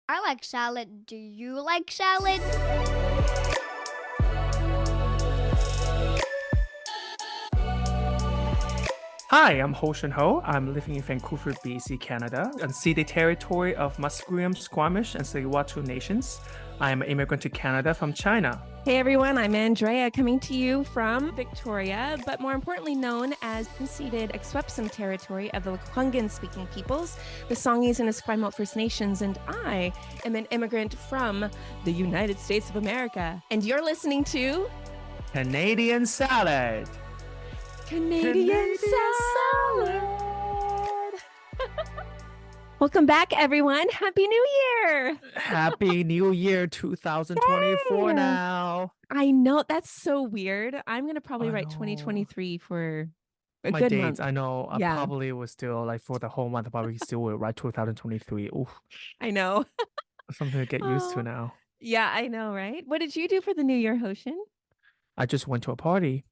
I like salad. Do you like salad? Hi, I'm Hostion Ho. I'm living in Vancouver, BC, Canada, unceded territory of Musqueam, Squamish, and Tsleil-Waututh nations. I am an immigrant to Canada from China. Hey everyone, I'm Andrea coming to you from Victoria, but more importantly known as unceded Akwesasne territory of the Lekwungen speaking peoples, the Songhees and Esquimalt First Nations, and I am an immigrant from the United States of America. And you're listening to Canadian salad. Canadian salad. Welcome back, everyone. Happy New Year. Happy New Year 2024 Yay! now. I know, that's so weird. I'm going to probably I write know. 2023 for a My good dates, month. I know. I Yeah. probably was still like for the whole month, I probably still will write 2023. Ooh, I know. something to get used to Oh, now. yeah, I know, right? What did you do for the New Year, Hoshin? I just went to a party.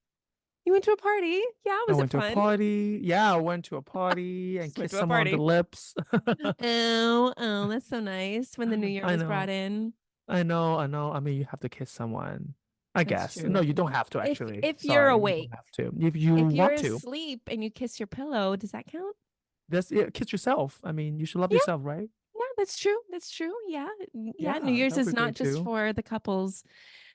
You went to a party? Yeah, I was it went to a fun? party. Yeah, I went to a party and Just went kissed to a someone on the party. lips. Oh, that's so nice when the New Year I was brought know. in. I know, I know. I mean, you have to kiss someone, I That's guess. No, true. you don't have to If actually. if you're Sorry, you don't awake, have to. If you if you're want to, asleep and you kiss your pillow, does that count? just yeah, kiss yourself. I mean, you should love Yeah, yourself, right? yeah, that's true. That's true. Yeah. Yeah, New Yeah, Year's that would is be not great just too. for the couples.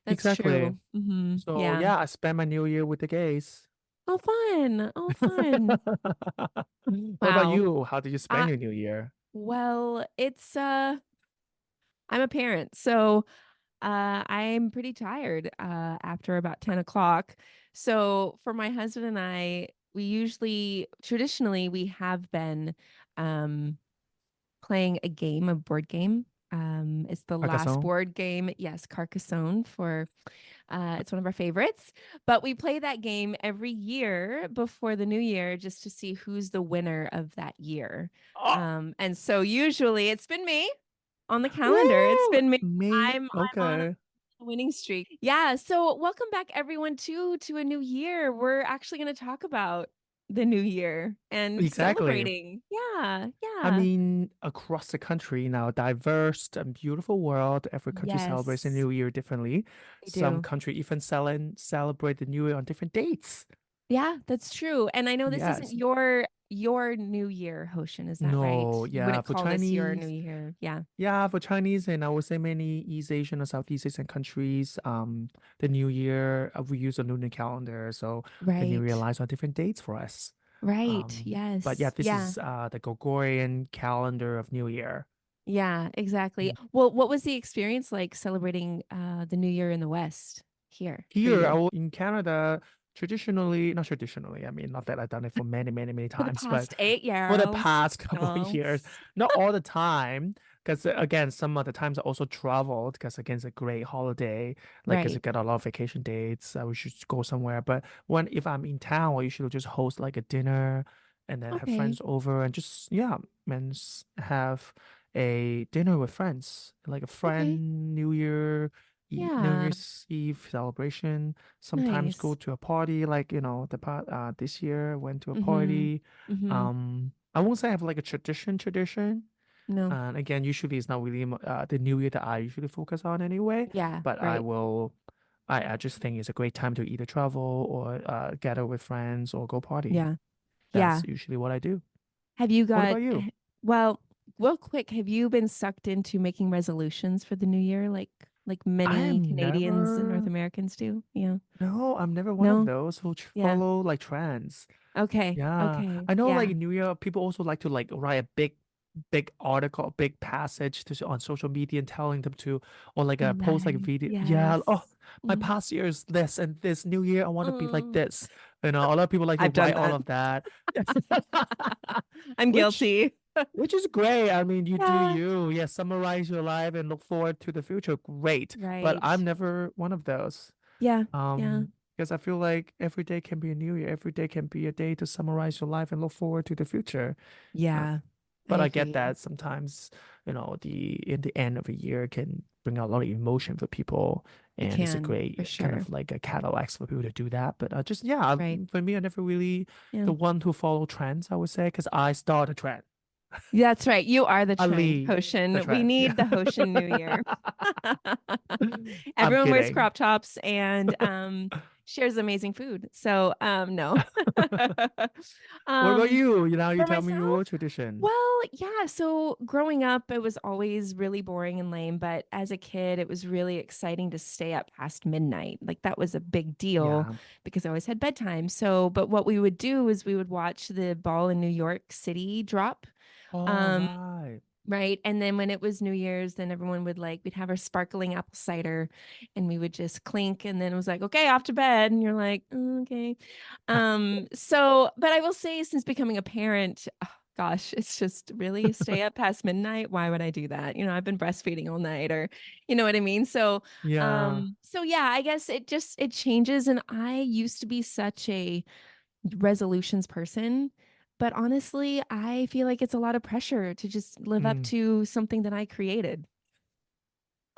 That's Exactly. true. So Yeah. yeah, I spent my New Year with the gays. Oh, fun. Oh, fun. What about Wow. you? How did you spend I your New Year? well, it's I'm a parent, so I'm pretty tired after about 10 o'clock. So for my husband and I, we usually traditionally we have been um playing a board game. It's the last Carcassonne? board game. Yes, Carcassonne for it's one of our favorites. But we play that game every year before the new year just to see who's the winner of that year. Oh, And so usually it's been me on the calendar. It's woo! been me. Me? I'm on a Okay. winning streak. Yeah. So welcome back everyone to a new year. We're actually going to talk about the new year and Exactly. celebrating. Yeah. I Yeah. mean, across the country now, diverse and beautiful world. Every country celebrates the Yes, New Year differently. they Some do. country even celebrate the New Year on different dates. Yeah, that's true. And I know this isn't Yes. your new year, Hoshin, is that right? No, You yeah, wouldn't for call this your new Chinese, year. Yeah. yeah, for Chinese and I would say many East Asian or Southeast Asian countries, the New Year, we use a lunar calendar, so the New Year Right. lies on different dates for us. Right. But yeah, Yes. this Yeah. is the Gregorian calendar of New Year. Yeah, exactly. Yeah. Well, what was the experience like celebrating the New Year in the West here for Here, you? in Canada, traditionally, not traditionally, I mean, not that I've done it for many, many, many For the times, but past 8 for the years. past couple of No. years, not all the time, because again, some of the times I also traveled, because again, it's a great holiday, like, because I Right. get a lot of vacation dates, we should go somewhere. But if I'm in town, I usually just host like a dinner and then have Okay. friends over and just, yeah, and have a dinner with friends, like a Okay. friend New Year. New Yeah. Year's Eve celebration. Sometimes go Nice. to a party, like the part this year went to a Mm-hmm. party. Mm-hmm. I won't say I have like a tradition. No. And again, usually it's not really the New Year that I usually focus on anyway. Yeah. But Right. I just think it's a great time to either travel or gather with friends or go party. Yeah. That's Yeah. usually what I do. Have you What got, about you? well, real quick, have you been sucked into making resolutions for the new year like many I'm Canadians and North never, Americans do? Yeah. no, I'm never one of No? those who Yeah. follow like trends. Okay. Yeah, Okay. I know like Yeah. in New York, people also like to like write a big article, big passage on social media and telling them to, or like a post like a Nice. video. Yeah, oh, Yes. my Mm. past year is this and this new year I want to be like Mm. this. You know, a lot of people like to I've done write all that. of that, I'm which guilty. which is great. I mean, you do Yeah. you. Yeah, summarize your life and look forward to the future. Great. But I'm Right. never one of those. Yeah. Yeah. Because I feel like every day can be a new year. Every day can be a day to summarize your life and look forward to the future. Uh, Yeah. but I I hear get you. that sometimes, the in the end of a year can bring out a lot of emotion for people, It and it's a can, for great kind sure. of like a Cadillac for people to do that. But just yeah, Right. for me, I never really Yeah. the one who follow trends, I would say, because I start a trend. That's right. You are the trend, Ali, the Hoshin. We trend. Yeah. need the Hoshin New Year. I'm Everyone wears kidding. crop tops and shares amazing food. So no. What about um you? Now you for tell me myself, your tradition. well, yeah, so growing up it was always really boring and lame, but as a kid it was really exciting to stay up past midnight. Like that was a big deal Yeah. because I always had bedtime. So, but what we would do is we would watch the ball in New York City drop. All Um right. Right. And then when it was New Year's, then everyone would like, we'd have our sparkling apple cider and we would just clink. And then it was like, okay, off to bed. And you're like, "Mm, okay." But I will say, since becoming a parent, oh, gosh, it's just really stay up past midnight. Why would I do that? I've been breastfeeding all night or, you know what I mean? Yeah. So yeah, I guess it changes. And I used to be such a resolutions person. But honestly, I feel like it's a lot of pressure to just live up Mm, to something that I created.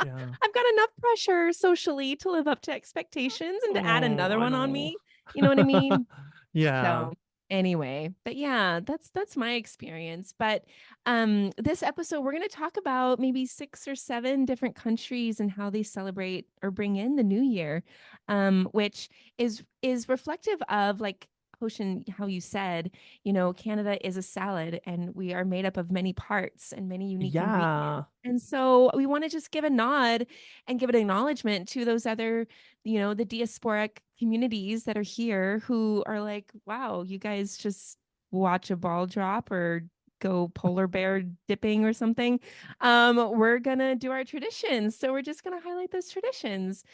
yeah. I've got enough pressure socially to live up to expectations and to add Oh, another I one on know. me. You know what I mean? Yeah. So anyway, but yeah, that's my experience. But this episode we're going to talk about maybe 6 or 7 different countries and how they celebrate or bring in the new year, which is reflective of like Ocean, how you said, Canada is a salad and we are made up of many parts and many unique ingredients. Yeah. And so we want to just give a nod and give an acknowledgement to those other, the diasporic communities that are here who are like, wow, you guys just watch a ball drop or go polar bear dipping or something. We're gonna do our traditions. So we're just gonna highlight those traditions.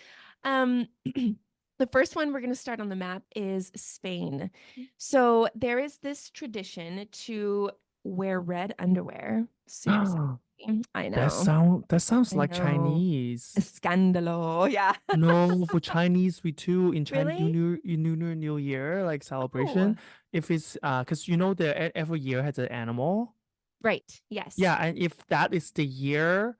Um, the first one we're going to start on the map is Spain. So there is this tradition to wear red underwear. Super sexy. I know. That sounds I like know. Chinese. Scandalo. Yeah. No, for Chinese we too in Chinese Really? New Year like Oh, celebration. If it's because every year has an animal. right. Yes. Yeah, and if that is the year,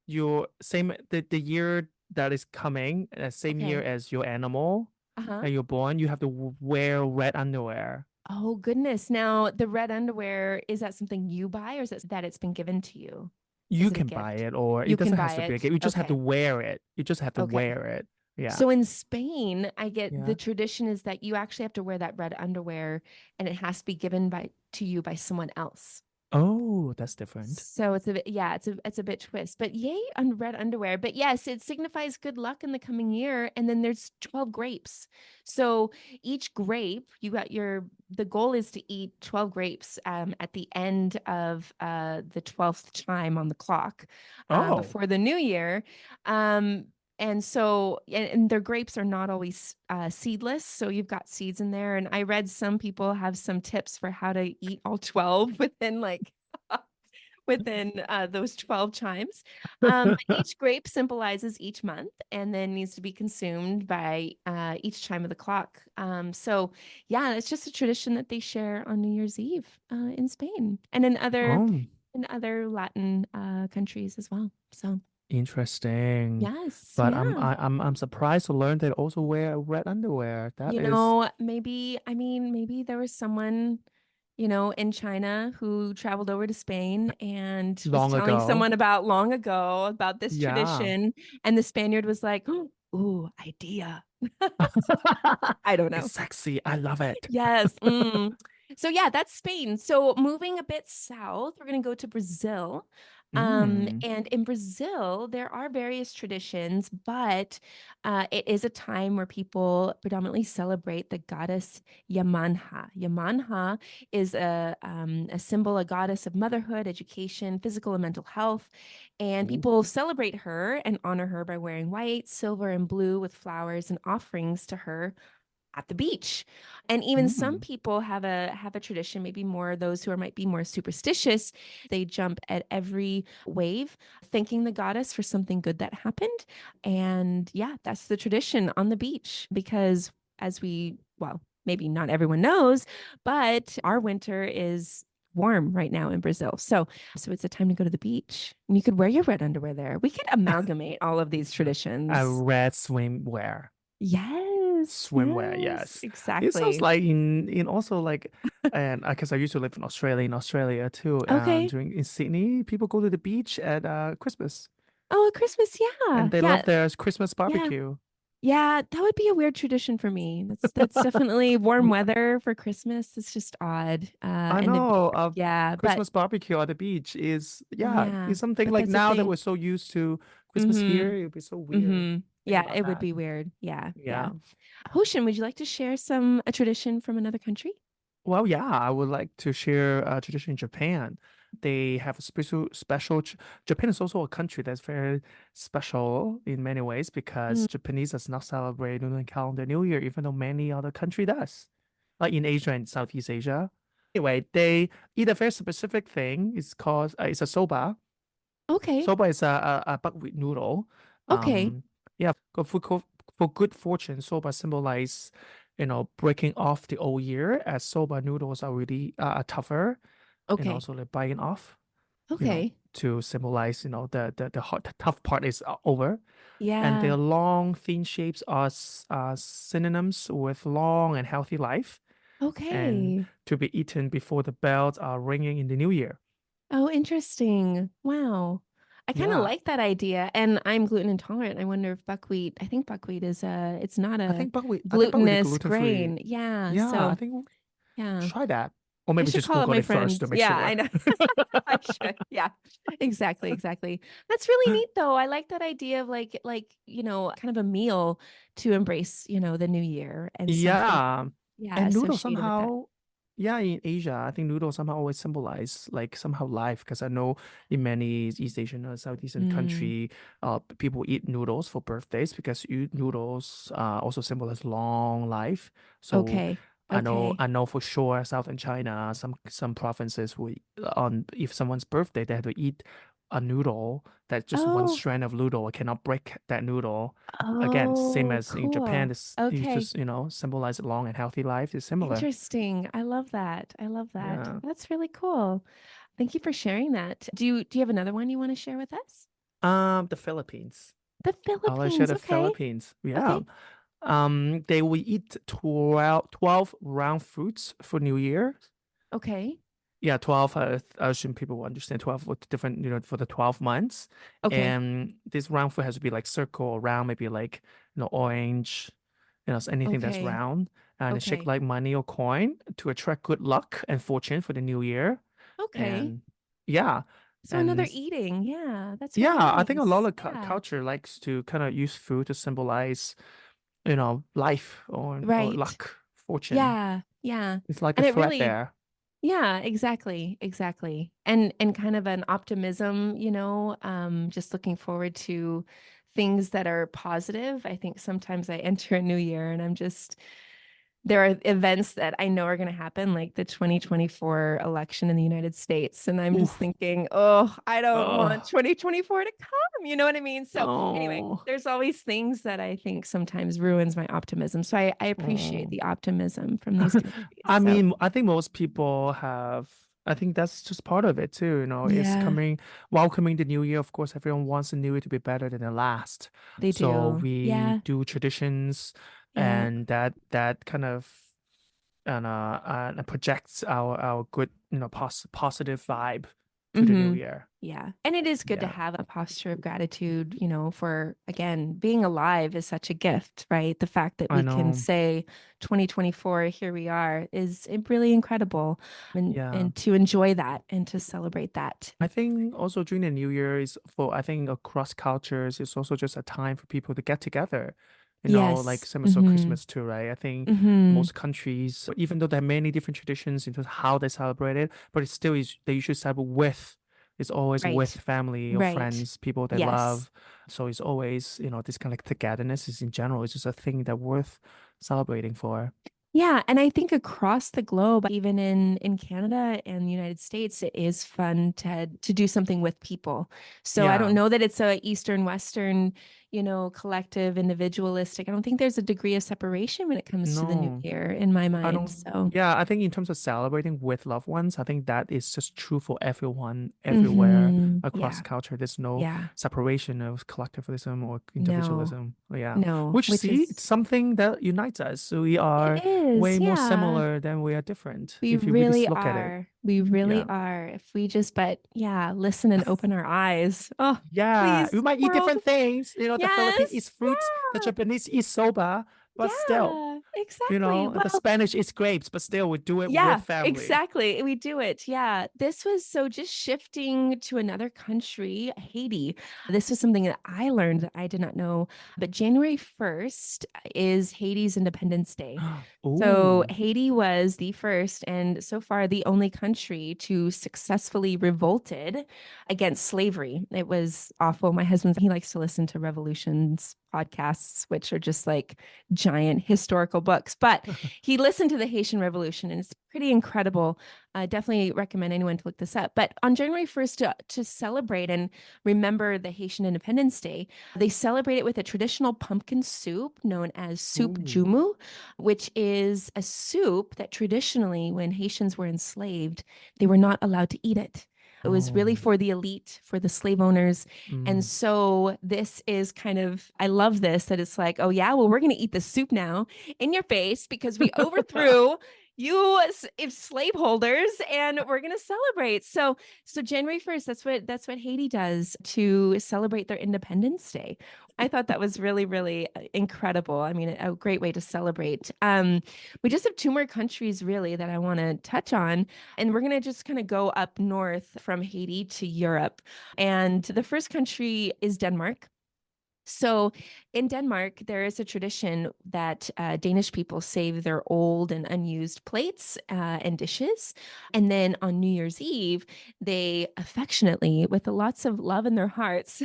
your same the year that is coming, same year Okay. as your animal Uh-huh. that you're born, you have to wear red underwear. Oh, goodness. Now, the red underwear, is that something you buy or is it that it's been given to you? You Is it a can buy gift? it, or it You can doesn't have buy to be a it. gift. You just have to Okay. wear it. You just have to Okay. wear it. Yeah. So in Spain, I get the Yeah. tradition is that you actually have to wear that red underwear and it has to be given by to you by someone else. Oh, that's different. So it's a bit, yeah, it's a bit twist. But yay on red underwear. But yes, it signifies good luck in the coming year. And then there's 12 grapes. So each grape, the goal is to eat 12 grapes at the end of the 12th chime on the clock Oh. before the new year. And their grapes are not always seedless. So you've got seeds in there. And I read some people have some tips for how to eat all 12 within like within those 12 chimes. But each grape symbolizes each month and then needs to be consumed by each chime of the clock. So, yeah, it's just a tradition that they share on New Year's Eve in Spain and Oh, in other Latin countries as well. So, interesting. yes, But yeah. I'm surprised to learn they also wear red underwear. That is Maybe there was someone, in China who traveled over to Spain and was long telling ago. someone about long ago about this Yeah. tradition. And the Spaniard was like, ooh, idea. I don't It's know. sexy. I love it. Yes. So yeah, that's Spain. So moving a bit south, we're going to go to Brazil. Mm. And in Brazil, there are various traditions, but it is a time where people predominantly celebrate the goddess Yamanha. Yamanha is a symbol, a goddess of motherhood, education, physical and mental health. And Ooh. people celebrate her and honor her by wearing white, silver, and blue with flowers and offerings to her at the beach. And even some Mm. people have a tradition, maybe more those who might be more superstitious. They jump at every wave, thanking the goddess for something good that happened. And yeah, that's the tradition on the beach because well, maybe not everyone knows, but our winter is warm right now in Brazil. So it's a time to go to the beach. And you could wear your red underwear there. We could amalgamate all of these A traditions. red swimwear. Yes. Yes, swimwear. yes, Yes, it sounds exactly. like in also like, and because I used to live in Australia too, and Okay. during in Sydney, people go to the beach at Christmas, Oh, at Christmas, yeah. and they Yeah. love their Christmas Yeah. barbecue. Yeah, that would be a weird tradition for me. That's definitely warm weather for Christmas. It's just odd. I And the beer. know, Yeah, but Christmas barbecue at the beach is, yeah, yeah, it's something but like that's a now that thing. we're so used to Christmas Mm-hmm. here, it would be so weird Mm-hmm. to think Yeah, about it would that. be weird. Yeah, yeah. Yeah. Hoshin, would you like to share a tradition from another country? Well, yeah, I would like to share a tradition in Japan. They have a Japan is also a country that's very special in many ways because Mm, Japanese does not celebrate Lunar calendar New Year, even though many other country does, like in Asia and Southeast Asia. Anyway, they eat a very specific thing. It's called it's a soba. okay. Soba is a buckwheat noodle. Okay. Um, yeah, for good fortune, soba symbolize, breaking off the old year, as soba noodles are really tougher and Okay. also like biting off, Okay. to symbolize, the tough part is over. And their Yeah. long, thin shapes are synonyms with long and healthy life, and Okay. to be eaten before the bells are ringing in the new year. Oh, interesting. Wow. I kind of Yeah, like that idea. And I'm gluten intolerant. I wonder if I think buckwheat is it's not a I think buckwheat is glutinous gluten free. grain. Yeah. Yeah, I So, think yeah. try that. Or I maybe should just call up Google my it first friend. to make Yeah, I sure. know. I should. Yeah. Exactly, exactly. That's really neat though. I like that idea of kind of a meal to embrace, the new year and something, Yeah. yeah, And noodles associated with that. somehow, yeah, in Asia, I think noodles somehow always symbolize like somehow life, because I know in many East Asian or Southeastern Mm, country, people eat noodles for birthdays because noodles also symbolize long life. So okay. Okay. I know for sure Southern China, some provinces will, on if someone's birthday, they have to eat a noodle that's just one Oh, strand of noodle. I cannot break that noodle. Again, same oh, as in Japan, cool. you Okay. just, symbolize a long and healthy life is similar. Interesting. I love that. I love that. Yeah. That's really cool. Thank you for sharing that. Do you have another one you want to share with us? The Philippines. The I'll share Philippines. the Okay. Philippines. Yeah. Okay. They will eat 12 round fruits for New Year. Okay. Yeah, 12, I assume people will understand 12 with different, for the 12 months. Okay. And this round fruit has to be like circle or round, maybe like, orange, so anything that's Okay. round, and it's shaped Okay. like money or coin to attract good luck and fortune for the new year. Okay. And yeah, So another and eating. Yeah, that's really yeah, I think a lot nice. of Yeah. culture likes to kind of use food to symbolize, life or Right. luck, fortune. Yeah. Yeah. It's like a And it thread really, there. yeah, exactly. Exactly. And kind of an optimism, just looking forward to things that are positive. I think sometimes I enter a new year and there are events that I know are going to happen, like the 2024 election in the United States. And I'm just Oof. thinking, oh, I don't want Oh, 2024 to come. You know what I mean? So, anyway, oh, there's always things that I think sometimes ruins my optimism. So, I appreciate oh. the optimism from these countries. I So, mean, I think most people have, I think that's just part of it too, it's yeah, welcoming the new year. Of course, everyone wants the new year to be better than the last. they So do. we Yeah. do traditions, Yeah. and that kind of projects our good, positive vibe to the new Mm-hmm. year. Yeah. And it is good to Yeah, have a posture of gratitude, for, again, being alive is such a gift, right? The fact that I we can know. say 2024, here we are, is really incredible. Yeah. And to enjoy that and to celebrate that. I think also during the New Year is for, I think, across cultures, it's also just a time for people to get together. Like Yes. same as Mm-hmm. Christmas too, right? I think Mm-hmm. most countries, even though there are many different traditions in terms of how they celebrate it, but it still is they usually celebrate with. It's always with Right. family or Right. friends, people they Yes. love. So it's always, this kind of like togetherness is in general. It's just a thing that worth celebrating for. Yeah, and I think across the globe, even in Canada and the United States, it is fun to do something with people. So I don't Yeah. know that it's a Eastern Western, collective, individualistic. I don't think there's a degree of separation when it comes to the new No. year in my I mind. don't, So, yeah, I think in terms of celebrating with loved ones, I think that is just true for everyone, everywhere across yeah, culture. There's no yeah, separation of collectivism or no, individualism. Yeah. no, Which, which see, is, it's something that unites us. So we it are is, way more yeah. similar than we are different, We if you really really look at it. are. We really Yeah. are. If we just, but yeah, listen and open our eyes. Oh, Yeah. We please, might eat world. different things. The Philippines eats Yes. fruits, the Yeah. Japanese eat soba, but still, Yeah. Exactly. the Well, Spanish eats grapes, but still we do it with yeah, family. exactly. We do it. Yeah. This was so just shifting to another country, Haiti. This was something that I learned that I did not know. But January 1st is Haiti's Independence Day. So Oh. Haiti was the first and so far the only country to successfully revolted against slavery. It was awful. My husband, he likes to listen to revolutions podcasts, which are just like giant historical books. But he listened to the Haitian Revolution, and it's pretty incredible. I definitely recommend anyone to look this up. But on January 1st, to celebrate and remember the Haitian Independence Day, they celebrate it with a traditional pumpkin soup known as soup Ooh. jumu, which is a soup that traditionally, when Haitians were enslaved, they were not allowed to eat it. It was Oh. really for the elite, for the slave owners. And Mm. so this is kind of, I love this, that it's like, oh, yeah, well, we're going to eat the soup now in your face because we overthrew you if slaveholders and we're going to celebrate. So January 1st, that's what Haiti does to celebrate their Independence Day. I thought that was really, really incredible. I mean, a great way to celebrate. We just have two more countries really that I want to touch on, and we're going to just kind of go up north from Haiti to Europe. And the first country is Denmark. So in Denmark, there is a tradition that Danish people save their old and unused plates and dishes. And then on New Year's Eve, they affectionately, with lots of love in their hearts,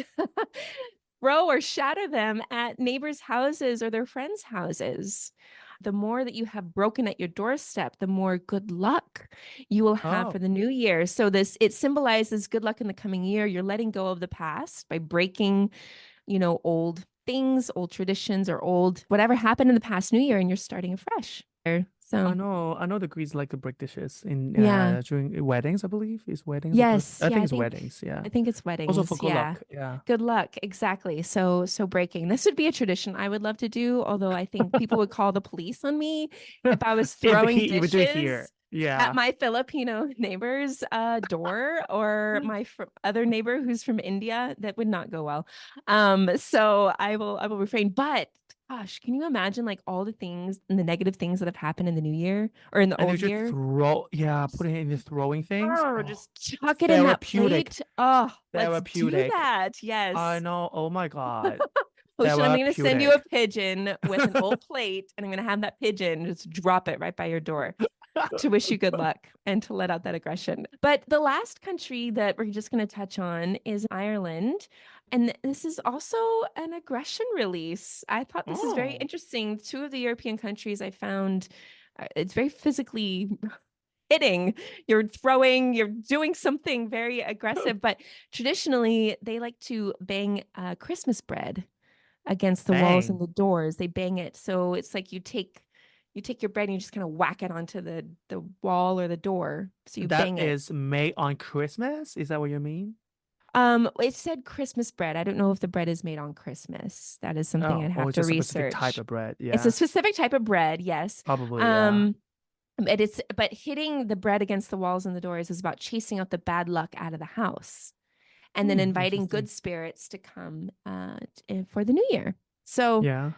throw or shatter them at neighbors' houses or their friends' houses. The more that you have broken at your doorstep, the more good luck you will have for Oh. the new year. So it symbolizes good luck in the coming year. You're letting go of the past by breaking, old things, old traditions, or old whatever happened in the past new year, and you're starting afresh. So I know the Greeks like to break dishes in yeah. during weddings, I believe. Is weddings a good? Yes. I Yeah, think I it's think weddings, yeah. I think it's Also for weddings. good Yeah. luck. Yeah. Good luck. Exactly. So breaking. This would be a tradition I would love to do, although I think people would call the police on me if I was throwing If we do it here. dishes at Yeah. my Filipino neighbor's door or my other neighbor who's from India. That would not go well. So I will refrain. But gosh, can you imagine like all the things and the negative things that have happened in the new year or in the And you old should year? putting it in the throwing things. Oh, Oh, just chuck it in that therapeutic. plate. Oh, let's do Therapeutic. that. I Yes. know. Oh my God. Ocean, I'm going to send you a Therapeutic. pigeon with an old plate, and I'm going to have that pigeon just drop it right by your door to wish you good luck and to let out that aggression. But the last country that we're just going to touch on is Ireland. And this is also an aggression release. I thought this is very Oh. interesting. Two of the European countries I found it's very physically hitting, you're throwing, you're doing something very aggressive. But traditionally, they like to bang Christmas bread against the walls and Bang. the doors. They bang it. So it's like you take your bread and you just kind of whack it onto the wall or the door. So you That bang it. is made on Christmas? Is that what you mean? It said Christmas bread. I don't know if the bread is made on Christmas. That is something Oh, I'd or have to just a specific type research. of bread. It's a Yeah. specific type of bread, yes. Probably, yeah. Um, but hitting the bread against the walls and the doors is about chasing out the bad luck out of the house and then inviting Interesting. good spirits to come for the new year. So Yeah.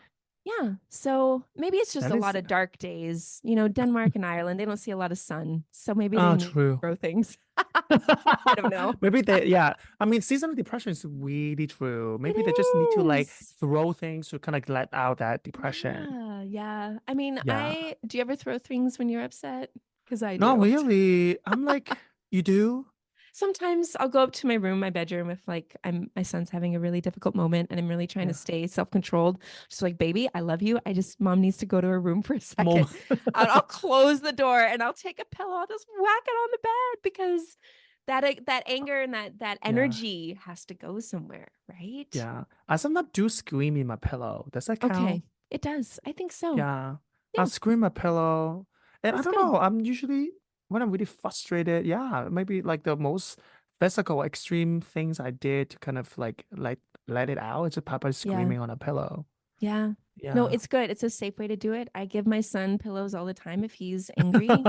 yeah, so maybe it's just That a lot is of dark days. Denmark and Ireland, they don't see a lot of sun, so maybe they oh need to true. grow things. I don't know. Maybe they, yeah. I mean, seasonal depression is really true. It Maybe they just need to like is. throw things to kind of let out that depression. Yeah, yeah. I mean, Yeah. do you ever throw things when you're upset? Because I Not do. really. I'm like, you do? Sometimes I'll go up to my room, my bedroom, if like my son's having a really difficult moment and I'm really trying to Yeah. stay self-controlled. Just like, baby, I love you. Mom needs to go to her room for a Mom. second. I'll close the door and I'll take a pillow. I'll just whack it on the bed because that anger and that Yeah. energy has to go somewhere, right? Yeah. I sometimes do scream in my pillow. Does that count? Okay, it does. I think so. Yeah. I Yeah, scream my pillow. And I that's don't good. know. I'm usually when I'm really frustrated, yeah, maybe like the most physical extreme things I did to kind of like let it out. It's just Papa Yeah. screaming on a pillow. Yeah. No, Yeah. it's good. It's a safe way to do it. I give my son pillows all the time if he's angry,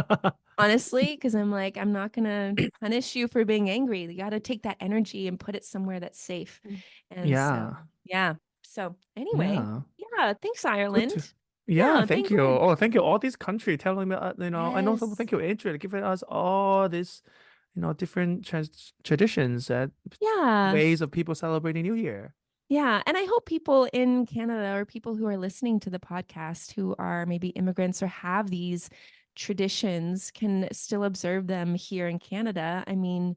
honestly, because I'm like, I'm not gonna punish you for being angry. You got to take that energy and put it somewhere that's safe. And so, Yeah. yeah. So, anyway, Yeah. yeah, thanks, Good to. Ireland. Yeah, Yeah, been thank you. good. Oh, thank you. All these countries telling me, and also Yes. thank you, Adrian, giving us all these, different traditions and Yeah. ways of people celebrating New Year. Yeah. And I hope people in Canada or people who are listening to the podcast who are maybe immigrants or have these traditions can still observe them here in Canada. I mean,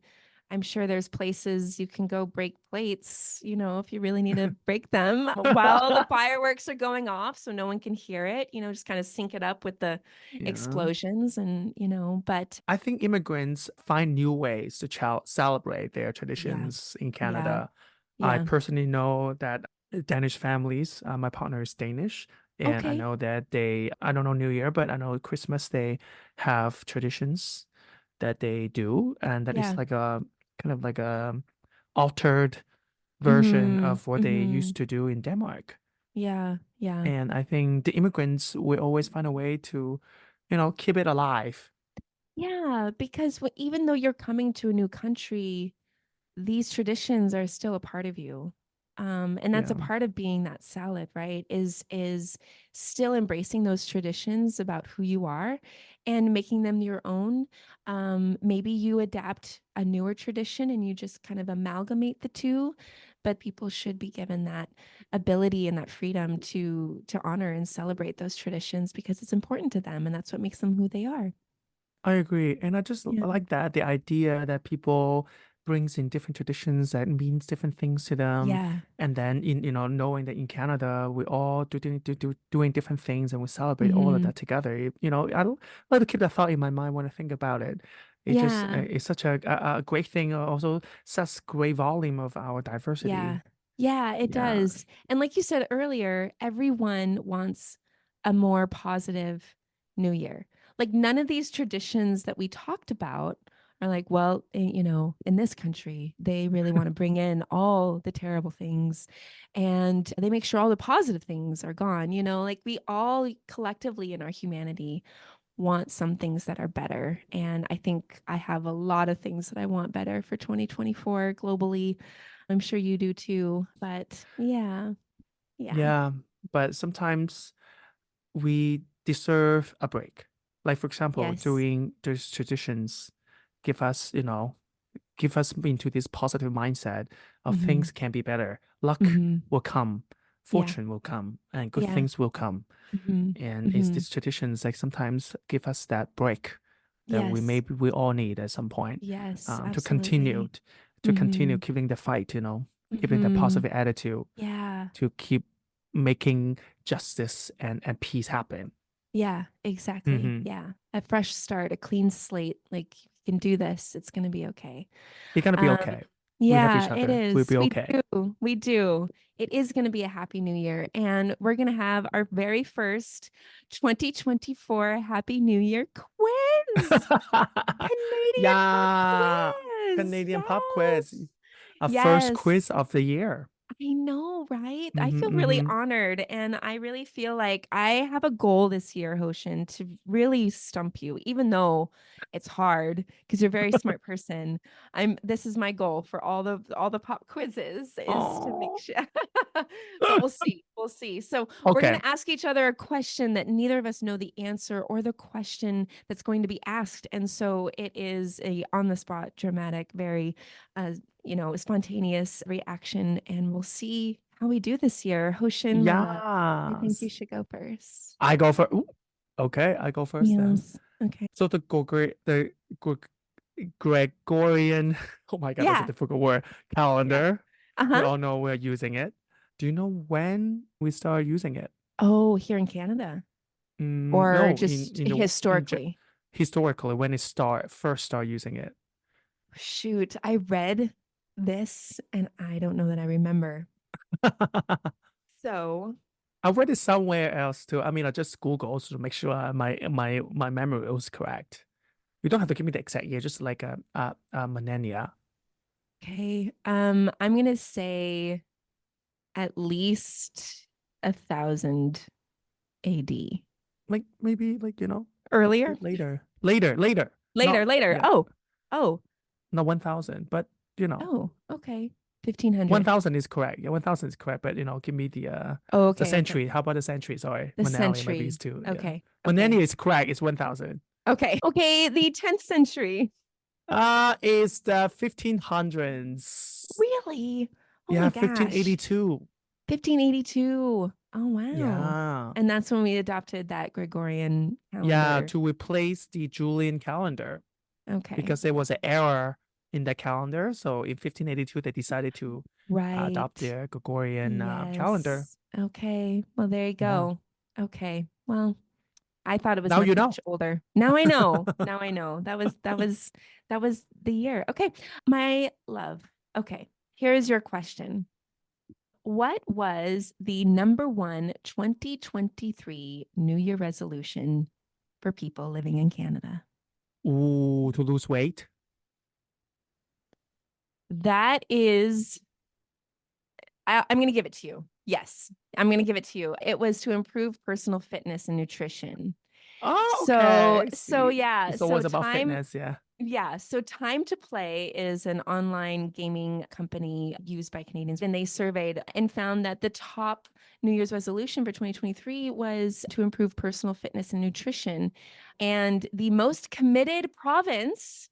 I'm sure there's places you can go break plates, if you really need to break them while the fireworks are going off so no one can hear it, just kind of sync it up with the Yeah. explosions but I think immigrants find new ways to celebrate their yeah, traditions in yeah, Canada. I yeah. personally know that Danish families, my partner is Danish, and I Okay. know that I don't know New Year, but I know Christmas, they have traditions that they do, and that is Yeah. like a kind of like a altered version Mm-hmm. of what they Mm-hmm. used to do in Denmark. Yeah. Yeah. And I think the immigrants will always find a way to, keep it alive. Yeah, because even though you're coming to a new country, these traditions are still a part of you. And that's a Yeah. part of being that salad, right? Is still embracing those traditions about who you are and making them your own. Maybe you adapt a newer tradition and you just kind of amalgamate the two, but people should be given that ability and that freedom to honor and celebrate those traditions because it's important to them and that's what makes them who they are. I agree. And I just Yeah. like that, the idea that people brings in different traditions that means different things to them. Yeah. And then knowing that in Canada we all doing different things and we celebrate all of Hmm. that together. I don't like to keep that thought in my mind when I think about it. It just Yeah. it's such a great thing. Also says great volume of our Yeah. diversity. Yeah, it Yeah. does. And like you said earlier, everyone wants a more positive new year. Like none of these traditions that we talked about are like, well, in this country, they really want to bring in all the terrible things and they make sure all the positive things are gone. Like we all collectively in our humanity want some things that are better. And I think I have a lot of things that I want better for 2024 globally. I'm sure you do too. But yeah, yeah. Yeah. But sometimes we deserve a break. Like for example, Yes. doing those traditions give us, give us into this positive mindset of Hmm. things can be better. Luck Hmm. will come, Yeah. fortune will come, and good Yeah. things will come. Hmm. And it's Hmm. these traditions like sometimes give us that break that Yes. we all need at some point, Yes, to continue absolutely. to continue Hmm. keeping the fight, keeping that Hmm. positive attitude Yeah. to keep making justice and peace happen. Yeah, exactly. Hmm. Yeah. A fresh start, a clean slate. Like you can do this. It's going to be okay. It's gonna be Um, okay. We have yeah, each it other. We'll is. be We okay. do. We do. It is going to be a happy new year. And we're going to have our very first 2024 Happy New Year quiz. Canadian pop Yeah, quiz. Canadian pop quiz, Yes. a first Yes. quiz of the year. I know, right? I Hmm. feel really Hmm. honored, and I really feel like I have a goal this year, Hoshin, to really stump you, even though it's hard because you're a very smart person. This is my goal for all the pop quizzes is to make Oh, sure. But we'll see. We'll see. So we're okay. gonna ask each other a question that neither of us know the answer or the question that's going to be asked. And so it is a on the spot, dramatic, very uh, spontaneous reaction, and we'll see how we do this year. Hoshin, I think you Yes. should go first. I go for. Ooh, okay, I go first then. Yes. Okay. So the Gregorian, oh my God, that's a Yeah. difficult word, Yeah. calendar. We Uh-huh. all know we're using it. Do you know when we start using it? Oh, here in Canada or No, just in historically? historically when it first start using it. Shoot, I read this and I don't know that I remember. So, I read it somewhere else too. I mean, I just Googled to make sure my memory was correct. You don't have to give me the exact year, just like a millennia. okay. I'm gonna say at least 1,000 AD. Like maybe a Earlier? bit later. Later, Not later. yeah, Oh, not 1000, but okay. 1,500. 1000 is correct. Yeah, 1000 is correct. But give me Oh, the okay, okay. century. How about the century? Sorry, The millennia maybe it's century. two. Yeah, Okay, millennia okay. is correct. It's 1000. Okay. Okay, the 10th century. It's the 1500s. Really? Oh Yeah, my gosh. 1582. 1582. Oh, wow. Yeah. And that's when we adopted that Gregorian Yeah, calendar. to replace the Julian calendar Okay. because there was an error in the calendar. So in 1582, they decided to adopt Right. their Gregorian calendar. Yes. Okay. Well, there you Yeah. go. Okay. Well, I thought it was Now much, you know. much older. Now I know. Now I know. That was the year. Okay. My love. Okay. Here's your question. What was the number one 2023 New Year resolution for people living in Canada? Ooh, to lose weight. That is, I'm going to give it to you. Yes, I'm going to give it to you. It was to improve personal fitness and nutrition. Oh, So, okay. so See, yeah, it's so always about time fitness. Yeah. Yeah, so Time to Play is an online gaming company used by Canadians, and they surveyed and found that the top New Year's resolution for 2023 was to improve personal fitness and nutrition. And the most committed province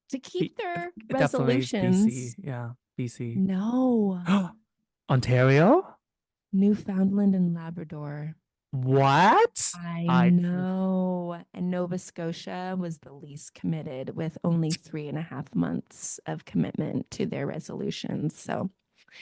to B keep their it definitely is BC. resolutions, Yeah, BC. no, Ontario? Newfoundland and Labrador. What? I I know. And Nova Scotia was the least committed with only 3.5 months of commitment to their resolutions. So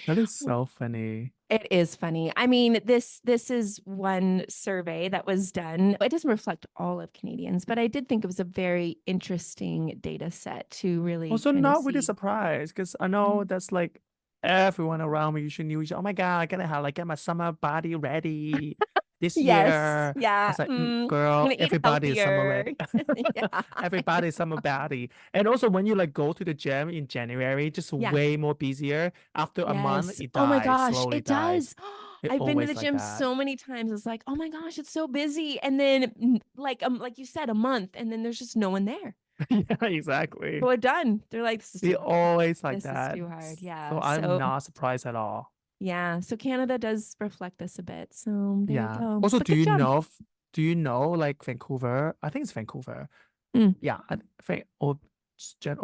that is so funny. it is funny. I mean, this is one survey that was done. It doesn't reflect all of Canadians, but I did think it was a very interesting data set to really Also, kind of not really see. surprised because I know that's like everyone around me usually knew, oh my God, I gotta have like get my summer body ready this Yes. year. I Yeah. was like, I'm girl, gonna eat everybody is summer healthier. ready. Yeah. Everybody is summer body. And also when you like go to the gym in January, just Yeah. way more busier. After a month, Yes. it Oh my dies, gosh, slowly it dies. does. It I've been to the always like gym that. so many times. It's like, oh my gosh, it's so busy. And then like you said, a month, and then there's just no one there. Yeah, exactly. People are done. They're like, this is It too hard. always like This is that. too hard. So Yeah. I'm So not surprised at all. yeah. So Canada does reflect this a bit. So there you Yeah. go. Also, But good job. do you know like Vancouver? I think it's Vancouver. Mm, Yeah, I think or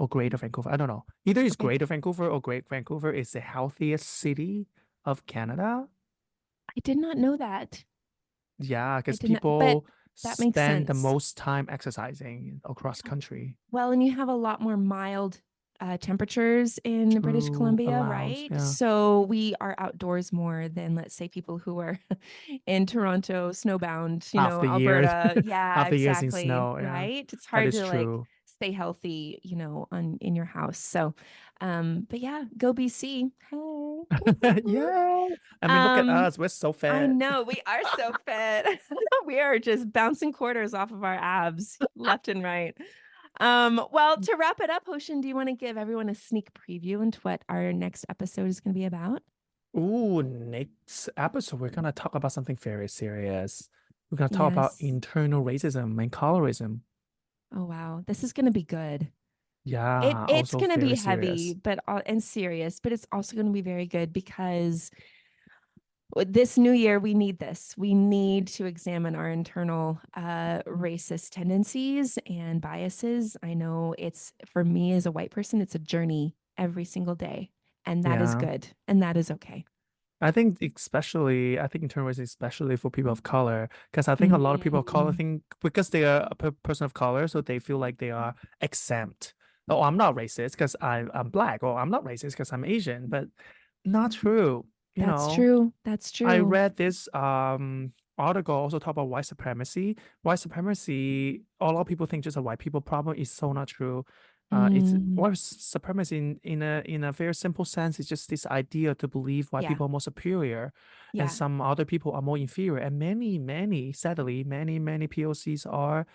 Greater Vancouver. I don't know. Either it's okay. Greater Vancouver or Great Vancouver is the healthiest city of Canada. I did not know that. Yeah, I because did not, but people that makes spend the sense. most time exercising across country. Well, and you have a lot more mild temperatures in British True Columbia, allows, right? yeah. So we are outdoors more than, let's say, people who are in Toronto, snowbound, Half the year, Alberta. Yeah, half the years in exactly. snow. Yeah, Right. It's that hard is to like true. stay healthy, on in your house. So, but yeah, go BC. Hey. Yeah. I mean, look at Um, us. We're so I fat. know we are so fit. We are just bouncing quarters off of our abs left and right. Well, to wrap it up, Hoshin, do you want to give everyone a sneak preview into what our next episode is going to be about? Ooh, next episode, we're gonna talk about something very serious. We're gonna talk about Yes. internal racism and colorism. Oh wow, this is going to be good. Yeah, It's also going to be very heavy, serious. but and serious, but it's also going to be very good because this new year we need this. We need to examine our internal racist tendencies and biases. I know it's for me as a white person, it's a journey every single day, and that is Yeah. good, and that is okay. I think I think internal racism, especially for people of color, because I think a lot of people of color Mhm. think because they are a person of color, so they feel like they are exempt. Oh, I'm not racist because I'm black, or I'm not racist because I'm Asian, but not true. You That's know, true. That's I true. read this article also talk about white supremacy. White supremacy, a lot of people think just a white people problem is so not true. It's Mm, what supremacy in a very simple sense is just this idea to believe white yeah. people are more superior, and Yeah. some other people are more inferior. And sadly, many POCs are,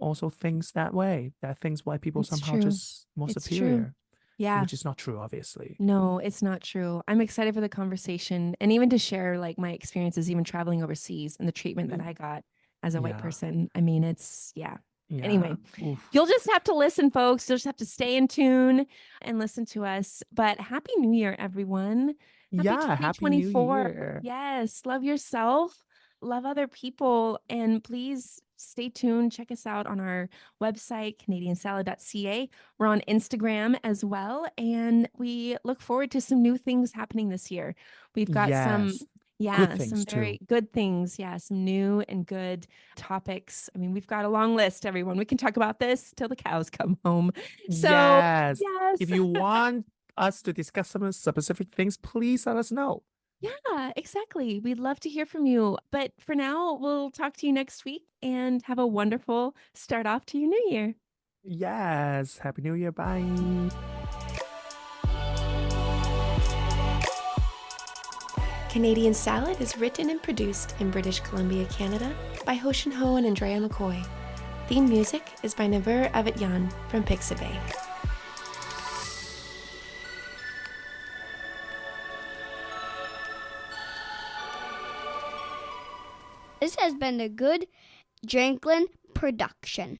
also things that way. That thinks white people It's somehow true. just more It's true. superior, Yeah. which is not true, obviously. No, it's not true. I'm excited for the conversation and even to share like my experiences, even traveling overseas and the treatment that Y- I got as a white Yeah, person. I mean, it's, yeah. yeah. Anyway, Oof. you'll just have to listen, folks. You'll just have to stay in tune and listen to us. But Happy New Year, everyone. Happy Yeah, Happy New 2024. Year. Yes. Love yourself, love other people. And please stay tuned. Check us out on our website, canadiansalad.ca. We're on Instagram as well. And we look forward to some new things happening this year. We've got some, Yes. Good yeah, some things very too. good things. Yeah, some new and good topics. I mean, we've got a long list, everyone. We can talk about this till the cows come home. So, Yes. yes. If you want us to discuss some specific things, please let us know. Yeah, exactly. We'd love to hear from you. But for now, we'll talk to you next week and have a wonderful start off to your new year. Yes. Happy New Year. Bye. Canadian Salad is written and produced in British Columbia, Canada by Hostion and Andrea McCoy. Theme music is by Naver Avetyan from Pixabay. This has been a good Drinklin production.